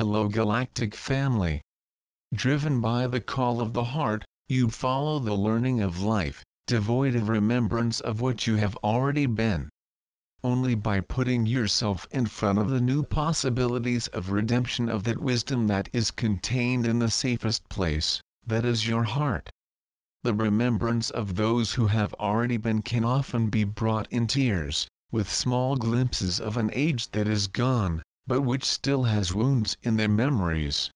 Hello Galactic family. Driven by the call of the heart, you follow the learning of life, devoid of remembrance of what you have already been. Only by putting yourself in front of the new possibilities of redemption of that wisdom that is contained in the safest place, that is your heart. The remembrance of those who have already been can often be brought in tears, with small glimpses of an age that is gone, but which still has wounds in their memories.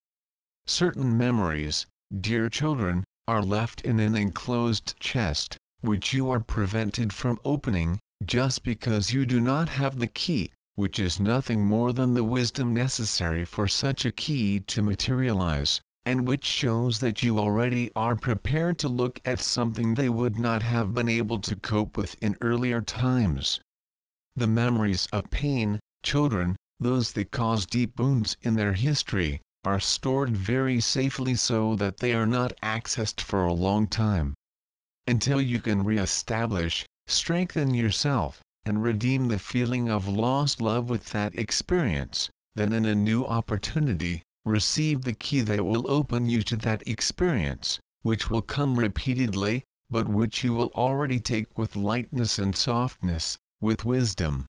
Certain memories, dear children, are left in an enclosed chest, which you are prevented from opening, just because you do not have the key, which is nothing more than the wisdom necessary for such a key to materialize, and which shows that you already are prepared to look at something they would not have been able to cope with in earlier times. The memories of pain, children, those that cause deep wounds in their history, are stored very safely so that they are not accessed for a long time. Until you can re-establish, strengthen yourself, and redeem the feeling of lost love with that experience, then in a new opportunity, receive the key that will open you to that experience, which will come repeatedly, but which you will already take with lightness and softness, with wisdom.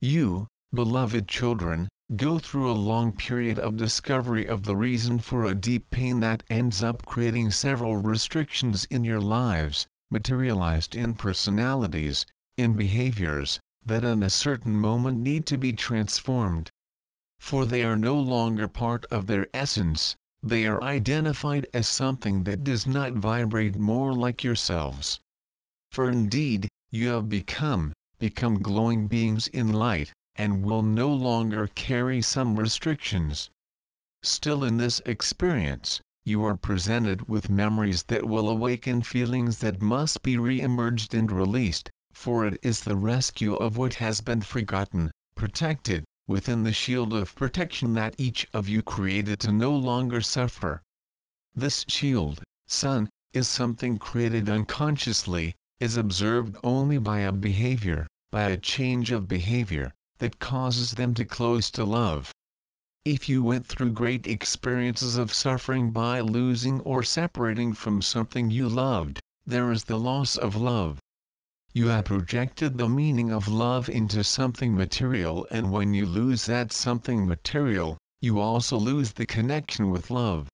You, beloved children, go through a long period of discovery of the reason for a deep pain that ends up creating several restrictions in your lives, materialized in personalities, in behaviors, that in a certain moment need to be transformed. For they are no longer part of their essence, they are identified as something that does not vibrate more like yourselves. For indeed, you have become glowing beings in light, and will no longer carry some restrictions. Still in this experience, you are presented with memories that will awaken feelings that must be re-emerged and released, for it is the rescue of what has been forgotten, protected, within the shield of protection that each of you created to no longer suffer. This shield, son, is something created unconsciously, is observed only by a behavior, by a change of behavior, that causes them to close to love. If you went through great experiences of suffering by losing or separating from something you loved, there is the loss of love. You have projected the meaning of love into something material, and when you lose that something material, you also lose the connection with love.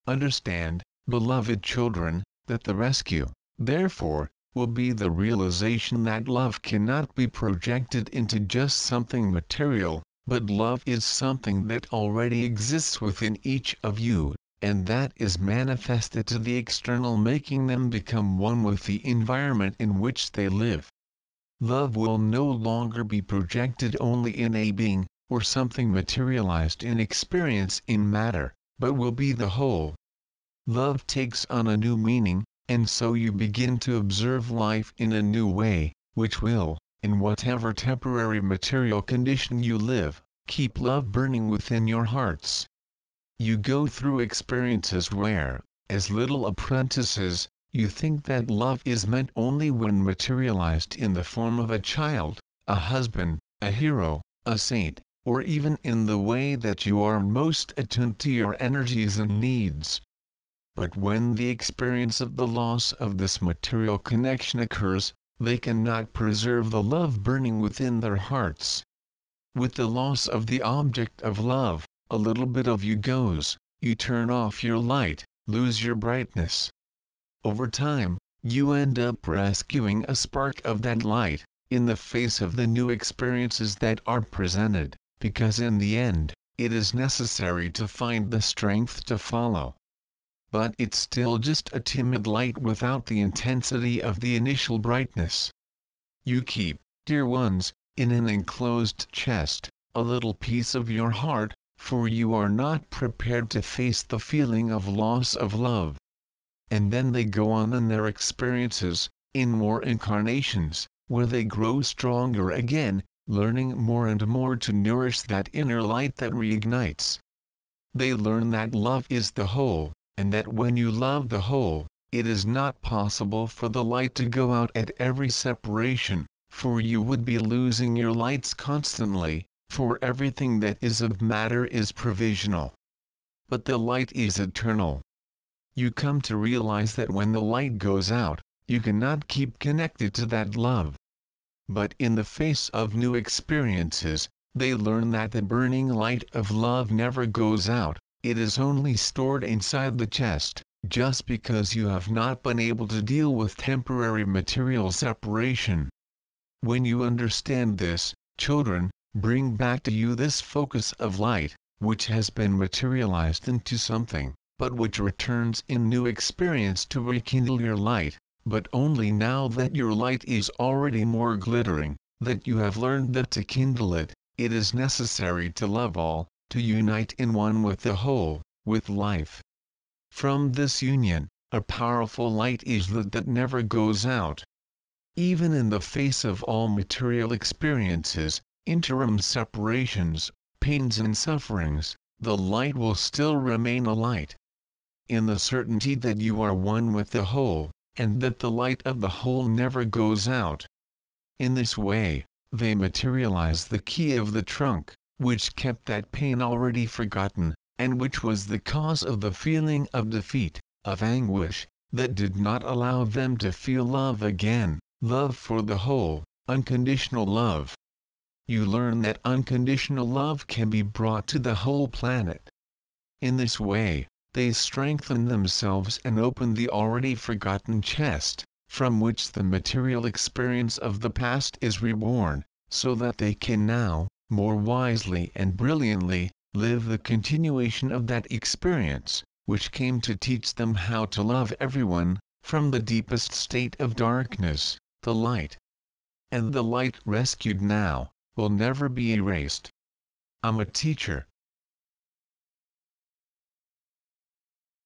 Understand, beloved children, that the rescue, therefore, will be the realization that love cannot be projected into just something material, but love is something that already exists within each of you, and that is manifested to the external, making them become one with the environment in which they live. Love will no longer be projected only in a being, or something materialized in experience in matter, but will be the whole. Love takes on a new meaning, and so you begin to observe life in a new way, which will, in whatever temporary material condition you live, keep love burning within your hearts. You go through experiences where, as little apprentices, you think that love is meant only when materialized in the form of a child, a husband, a hero, a saint, or even in the way that you are most attuned to your energies and needs. But when the experience of the loss of this material connection occurs, they cannot preserve the love burning within their hearts. With the loss of the object of love, a little bit of you goes, you turn off your light, lose your brightness. Over time, you end up rescuing a spark of that light, in the face of the new experiences that are presented, because in the end, it is necessary to find the strength to follow. But it's still just a timid light without the intensity of the initial brightness. You keep, dear ones, in an enclosed chest, a little piece of your heart, for you are not prepared to face the feeling of loss of love. And then they go on in their experiences, in more incarnations, where they grow stronger again, learning more and more to nourish that inner light that reignites. They learn that love is the whole, and that when you love the whole, it is not possible for the light to go out at every separation, for you would be losing your lights constantly, for everything that is of matter is provisional. But the light is eternal. You come to realize that when the light goes out, you cannot keep connected to that love. But in the face of new experiences, they learn that the burning light of love never goes out, it is only stored inside the chest, just because you have not been able to deal with temporary material separation. When you understand this, children, bring back to you this focus of light, which has been materialized into something, but which returns in new experience to rekindle your light, but only now that your light is already more glittering, that you have learned that to kindle it, it is necessary to love all, to unite in one with the whole, with life. From this union, a powerful light is lit that never goes out. Even in the face of all material experiences, interim separations, pains and sufferings, the light will still remain a light. In the certainty that you are one with the whole, and that the light of the whole never goes out. In this way, they materialize the key of the trunk, which kept that pain already forgotten, and which was the cause of the feeling of defeat, of anguish, that did not allow them to feel love again, love for the whole, unconditional love. You learn that unconditional love can be brought to the whole planet. In this way, they strengthen themselves and open the already forgotten chest, from which the material experience of the past is reborn, so that they can now, more wisely and brilliantly, live the continuation of that experience, which came to teach them how to love everyone, from the deepest state of darkness, the light. And the light rescued now, will never be erased. I'm a teacher,